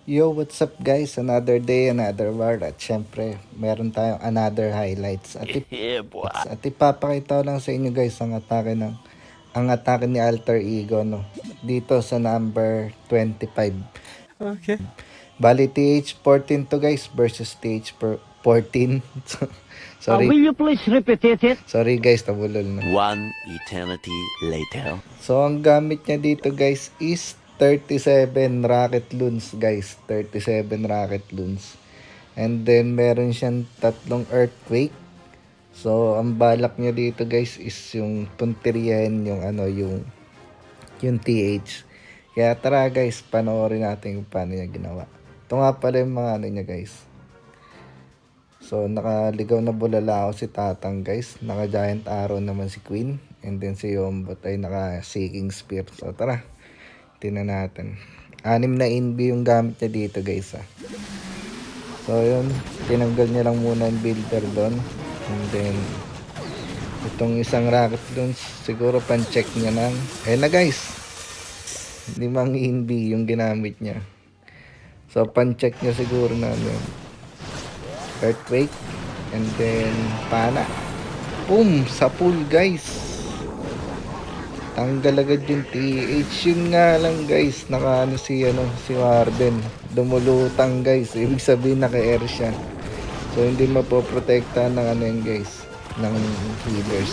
Yo, what's up guys? Another day, another war. At syempre, meron tayong another highlights. Yeah, boy. At ipapakita ko lang sa inyo guys ang atake ni Alter Ego no. Dito sa number 25. Okay. Bali TH14 to guys versus TH14. Sorry. Will you please repeat it? Sorry guys, tabulol na. One eternity later. So, ang gamit niya dito guys is 37 rocket loons guys. 37 rocket loons. And then, meron siyang tatlong earthquake. So, ang balak niya dito guys is yung punteriyahin yung TH. Kaya tara guys, panoorin natin kung paano niya ginawa. Ito nga pala yung mga ano niya guys. So, nakaligaw na bulala ako si Tatang guys. Naka Giant Arrow naman si Queen. And then si Yombot ay naka Seeking Spear. So, tara. Tingnan natin. 6 na inbi yung gamit niya dito guys ah. So, yun. Tinanggal niya lang muna yung builder doon. And then, itong isang rocket doon, siguro pan-check niya lang. Na guys. 5 inbi yung ginamit niya. So, pan-check niya siguro na earthquake. And then, pana. Boom! Sa pool guys. Tanggal agad yung TH. Yun nga lang guys, si Warden. Dumulutang guys. Ibig sabihin naka-air siya. So hindi mapoprotektahan ng yun guys, ng healers.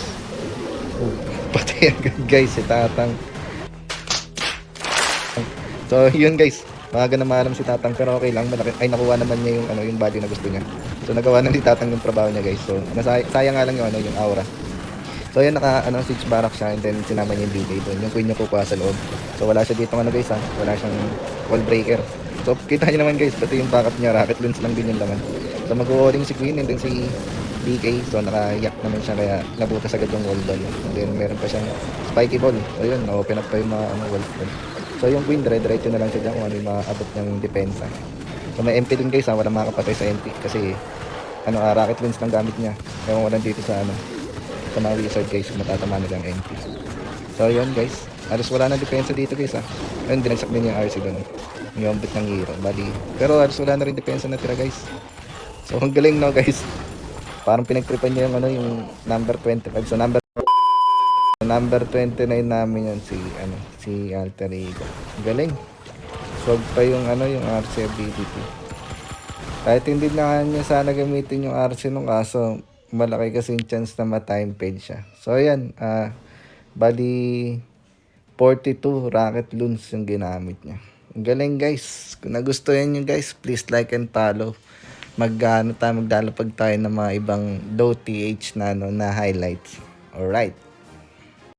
Patay agad guys si Tatang. So yun guys, maaga na maalam si Tatang pero okay lang, malaki. Ay nakuha naman niya yung body na gusto niya. So nagawa na ni Tatang yung trabaho niya guys. So sayang nga lang yung aura. So yun siege barrack siya, and then sinama niya yung BK doon. Yung queen niya kukuha sa loob. So wala siya dito guys ha. Wala siyang wall breaker. So kita niyo naman guys, pati yung backup niya rocket loons lang din yung laman. So mag-walling si queen and then si BK. So naka-yak naman siya kaya nabutas agad yung wall doon. And then meron pa siyang spiky ball. So yun, na-open up pa yung mga wall doon. So yung queen dire-diretso na lang siya dyan kung ano yung maabot niyang depensa. So may MP din guys ha, walang makakapatay sa MP kasi rocket loons lang gamit niya. Ewan ko lang dito sa sa mga wizard guys kung matatama nila ang MP. So yun guys, halos wala na depensa dito guys ha. Ayun, dinagsak din yung RC doon, yung bit ng hero bali, pero halos wala na rin depensa na tira guys. So ang galing no guys, parang pinagtripan niya yung number 25. So number 29 namin yan si Alter Ego. Galing, swag pa yung RC ability. Kahit hindi na niya sana gamitin yung RC nung kaso malaki kasi yung chance na ma-time fade siya. So ayan, bali 42 rocket loons yung ginamit niya. Ang galing guys. Kung nagustuhan nyo guys, please like and follow. Maglalapag tayo ng mga ibang low TH na highlights. Alright.